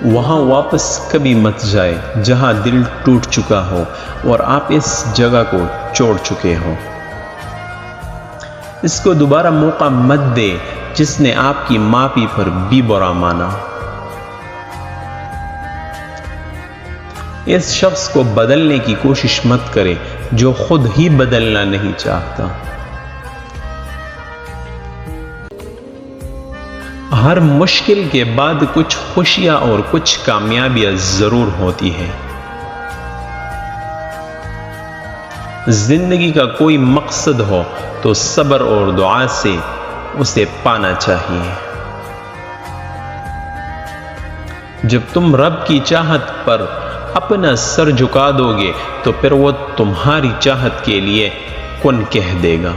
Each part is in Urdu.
وہاں واپس کبھی مت جائے جہاں دل ٹوٹ چکا ہو اور آپ اس جگہ کو چھوڑ چکے ہو۔ اس کو دوبارہ موقع مت دے جس نے آپ کی معافی پر بھی برا مانا۔ اس شخص کو بدلنے کی کوشش مت کرے جو خود ہی بدلنا نہیں چاہتا۔ ہر مشکل کے بعد کچھ خوشیاں اور کچھ کامیابیاں ضرور ہوتی ہیں۔ زندگی کا کوئی مقصد ہو تو صبر اور دعا سے اسے پانا چاہیے۔ جب تم رب کی چاہت پر اپنا سر جھکا دو گے تو پھر وہ تمہاری چاہت کے لیے کن کہہ دے گا۔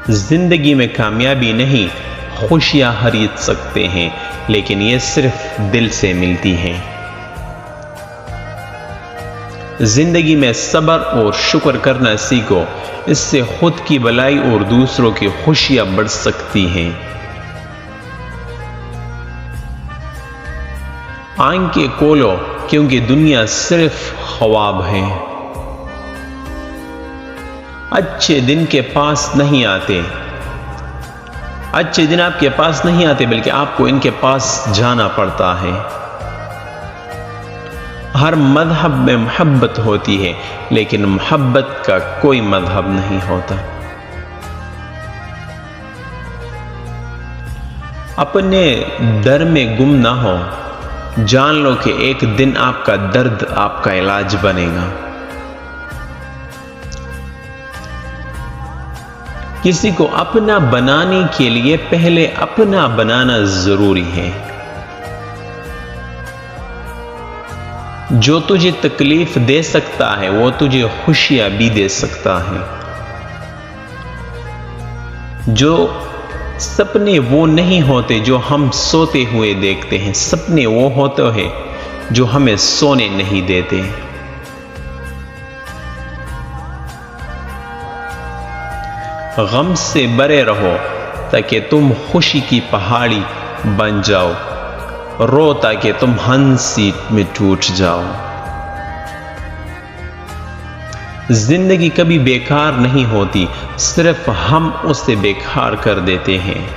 زندگی میں کامیابی نہیں، خوشیاں خرید سکتے ہیں لیکن یہ صرف دل سے ملتی ہیں۔ زندگی میں صبر اور شکر کرنا سیکھو، اس سے خود کی بھلائی اور دوسروں کی خوشیاں بڑھ سکتی ہیں۔ آنکھیں کھولو کیونکہ دنیا صرف خواب ہے۔ اچھے دن کے پاس نہیں آتے، اچھے دن آپ کے پاس نہیں آتے بلکہ آپ کو ان کے پاس جانا پڑتا ہے۔ ہر مذہب میں محبت ہوتی ہے لیکن محبت کا کوئی مذہب نہیں ہوتا۔ اپنے در میں گم نہ ہو، جان لو کہ ایک دن آپ کا درد آپ کا علاج بنے گا۔ کسی کو اپنا بنانے کے لیے پہلے اپنا بنانا ضروری ہے۔ جو تجھے تکلیف دے سکتا ہے وہ تجھے خوشیاں بھی دے سکتا ہے۔ جو سپنے وہ نہیں ہوتے جو ہم سوتے ہوئے دیکھتے ہیں، سپنے وہ ہوتے ہیں جو ہمیں سونے نہیں دیتے۔ غم سے بھرے رہو تاکہ تم خوشی کی پہاڑی بن جاؤ، رو تاکہ تم ہنسی میں ٹوٹ جاؤ۔ زندگی کبھی بیکار نہیں ہوتی، صرف ہم اسے بیکار کر دیتے ہیں۔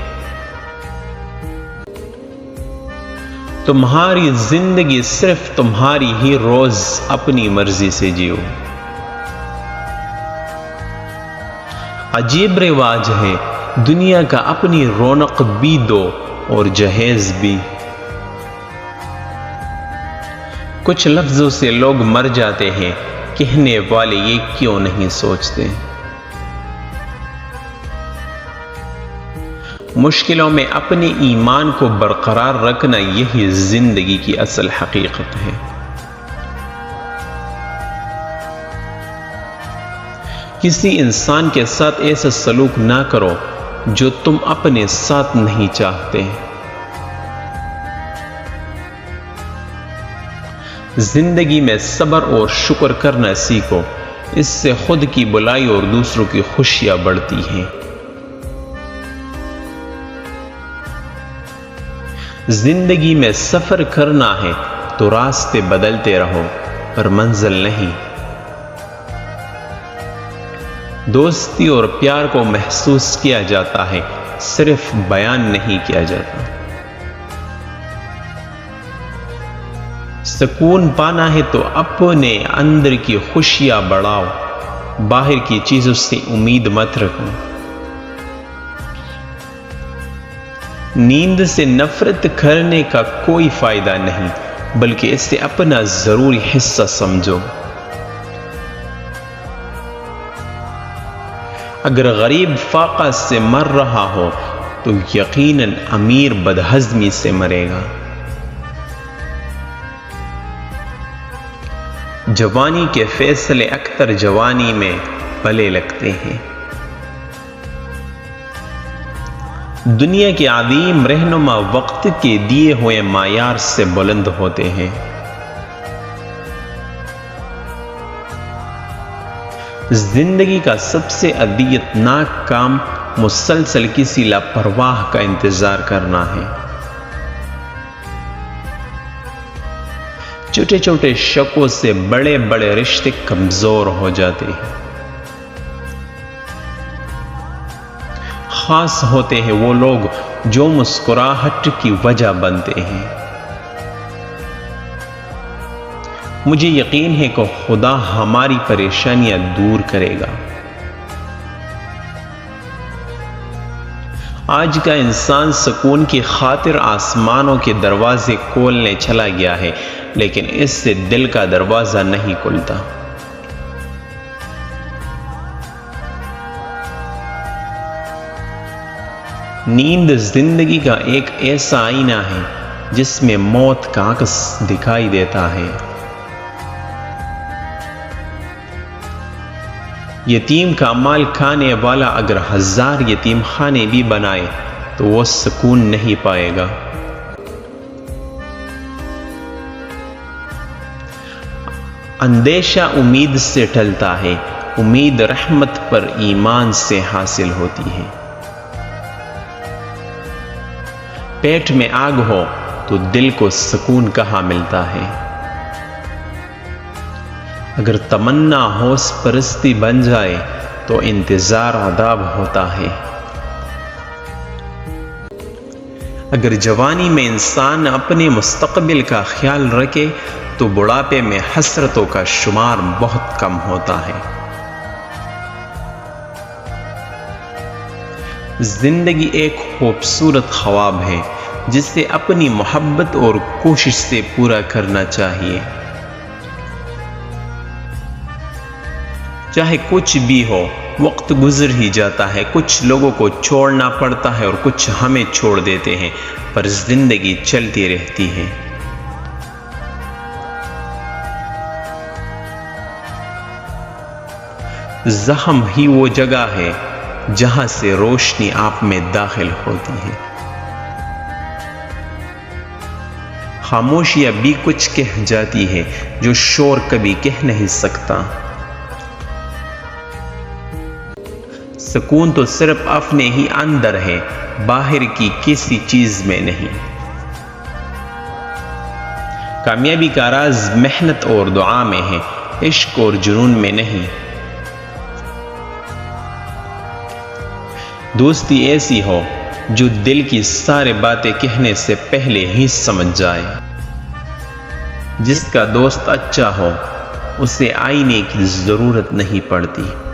تمہاری زندگی صرف تمہاری ہی، روز اپنی مرضی سے جیو۔ عجیب رواج ہے، دنیا کا اپنی رونق بھی دو اور جہیز بھی۔ کچھ لفظوں سے لوگ مر جاتے ہیں، کہنے والے یہ کیوں نہیں سوچتے؟ مشکلوں میں اپنے ایمان کو برقرار رکھنا یہی زندگی کی اصل حقیقت ہے۔ کسی انسان کے ساتھ ایسا سلوک نہ کرو جو تم اپنے ساتھ نہیں چاہتے۔ زندگی میں صبر اور شکر کرنا سیکھو، اس سے خود کی بھلائی اور دوسروں کی خوشیاں بڑھتی ہیں۔ زندگی میں سفر کرنا ہے تو راستے بدلتے رہو پر منزل نہیں۔ دوستی اور پیار کو محسوس کیا جاتا ہے، صرف بیان نہیں کیا جاتا۔ سکون پانا ہے تو اپنے اندر کی خوشیاں بڑھاؤ، باہر کی چیزوں سے امید مت رکھو۔ نیند سے نفرت کرنے کا کوئی فائدہ نہیں، بلکہ اسے اپنا ضروری حصہ سمجھو۔ اگر غریب فاقہ سے مر رہا ہو تو یقیناً امیر بدہضمی سے مرے گا۔ جوانی کے فیصلے اکثر جوانی میں بھلے لگتے ہیں۔ دنیا کے عظیم رہنما وقت کے دیے ہوئے معیار سے بلند ہوتے ہیں۔ زندگی کا سب سے اذیت ناک کام مسلسل کسی لاپرواہ کا انتظار کرنا ہے۔ چھوٹے چھوٹے شکوں سے بڑے بڑے رشتے کمزور ہو جاتے ہیں۔ خاص ہوتے ہیں وہ لوگ جو مسکراہٹ کی وجہ بنتے ہیں۔ مجھے یقین ہے کہ خدا ہماری پریشانیاں دور کرے گا۔ آج کا انسان سکون کی خاطر آسمانوں کے دروازے کھولنے چلا گیا ہے، لیکن اس سے دل کا دروازہ نہیں کھلتا۔ نیند زندگی کا ایک ایسا آئینہ ہے جس میں موت کا عکس دکھائی دیتا ہے۔ یتیم کا مال کھانے والا اگر 1000 یتیم خانے بھی بنائے تو وہ سکون نہیں پائے گا۔ اندیشہ امید سے ٹلتا ہے، امید رحمت پر ایمان سے حاصل ہوتی ہے۔ پیٹ میں آگ ہو تو دل کو سکون کہاں ملتا ہے؟ اگر تمنا ہوش پرستی بن جائے تو انتظار عذاب ہوتا ہے۔ اگر جوانی میں انسان اپنے مستقبل کا خیال رکھے تو بڑھاپے میں حسرتوں کا شمار بہت کم ہوتا ہے۔ زندگی ایک خوبصورت خواب ہے جسے اپنی محبت اور کوشش سے پورا کرنا چاہیے۔ چاہے کچھ بھی ہو، وقت گزر ہی جاتا ہے، کچھ لوگوں کو چھوڑنا پڑتا ہے اور کچھ ہمیں چھوڑ دیتے ہیں، پر زندگی چلتی رہتی ہے۔ زخم ہی وہ جگہ ہے جہاں سے روشنی آپ میں داخل ہوتی ہے۔ خاموشیاں بھی کچھ کہہ جاتی ہے جو شور کبھی کہہ نہیں سکتا۔ سکون تو صرف اپنے ہی اندر ہے، باہر کی کسی چیز میں نہیں۔ کامیابی کا راز محنت اور دعا میں ہے، عشق اور جنون میں نہیں۔ دوستی ایسی ہو جو دل کی سارے باتیں کہنے سے پہلے ہی سمجھ جائے۔ جس کا دوست اچھا ہو اسے آئینے کی ضرورت نہیں پڑتی۔